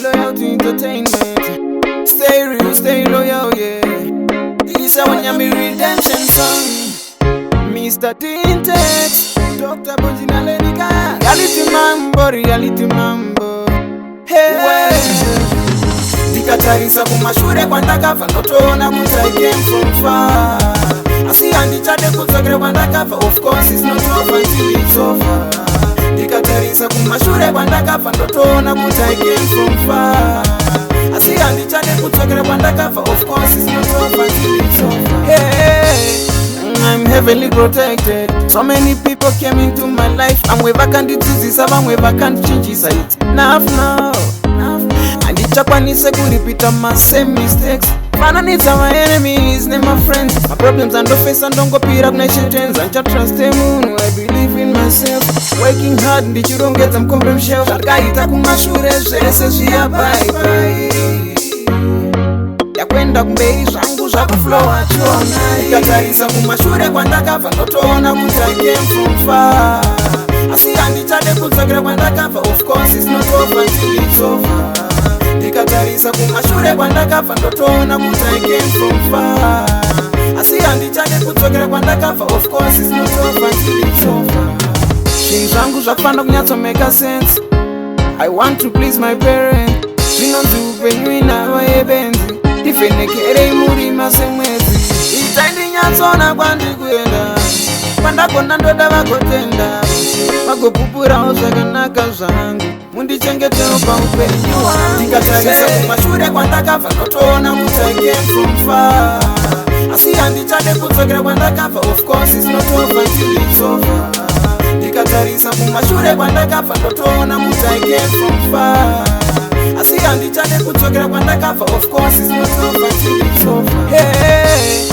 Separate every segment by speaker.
Speaker 1: Loyalty entertainment. Stay real, stay loyal, yeah. This is when you me redemption song. Mr. Tintex, Dr. Bojina Lenica. Reality mambo. Hey. Dikatarisa kumashure Kwandakabva, ndotoona kuti I came from far. Asi handichade kudzokera Kwandakabva, of course it's not over till it's over. Dikatarisa kumashure Kwandakabva, ndotoona kuti I came from far. Asi handichade kudzokera Kwandakabva, of course it's not over till it's over. Hey, I'm heavily protected. So many people came into my life. Amwe vakandidzidzisa, vamwe vakandichinjisa it. Now Handichanise kuripita my same mistakes. Fananidza my enemies name my friends. My problems andofesa ndongopira kuna shitens. Anchatraste munhu, I believe in myself. Working hard ndichirongedza mukombe mshelf. Zvakaita kumashure zvese zviya bye bye. Yakwenda kumberi zvangu zvakuflowa chona. Ndikatarisa kumashure Kwandakabva, ndotoona kuti I came from far. Asi handichade kudzokera Kwandakabva, of course it's not over till it's over. Ndikatarisa kumashure Kwandakabva, ndotoona kuti I came from far. Asi handichade kudzokera Kwandakabva, of course it's not over till it's over. Zvinhu zvangu zvakufana kunyatso make sense. I want to please my parents. Zvinonzi upenyu inhava yebenzi. Ndivhenekerei murima semwedzi. Itai ndinyatsoona kwandikuenda. Kwandagona ndoda vagotenda. Vagopupurawo zvakanaka zvangu. Mundichengetewo paupenyu hwangu. Ndikatarisa kumashure Kwandakabva, ndotoona kuti I came from far. Asi handichade kudzokera Kwandakabva, of course it's not over till it's over. Ndikatarisa kumashure Kwandakabva, ndotoona kuti I came from far. Asi handichade kudzokera Kwandakabva, of course it's not over till it's over. Hey,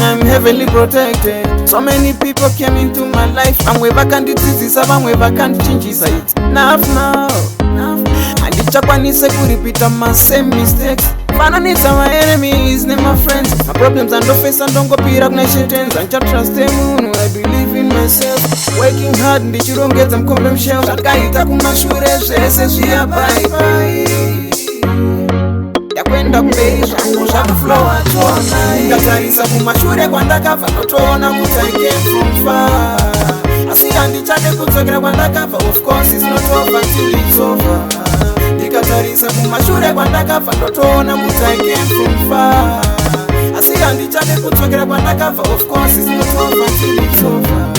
Speaker 1: I'm heavily protected. So many people came into my life. Amwe vakandidzidzisa, vamwe vakandichinjisa it. Now handichanise kuripita my same mistakes. Fananidza my enemies name my friends. My problems andofesa ndongopira kuna shitens. Anchatraste munhu, I believe in myself. Working hard ndichirongedza mukombe mshelf. Zvakaita kumashure zvese zviya bye bye. Yakwenda kumberi zvangu zvakuflowa chona. Ndikatarisa kumashure Kwandakabva, ndotoona kuti I came from far. Asi handichade kudzokera Kwandakabva, of course it's not over till it's over. Ndikatarisa kumashure Kwandakabva, ndotoona kuti I came from far. Asi handichade kudzokera Kwandakabva, of course it's not over till it's over.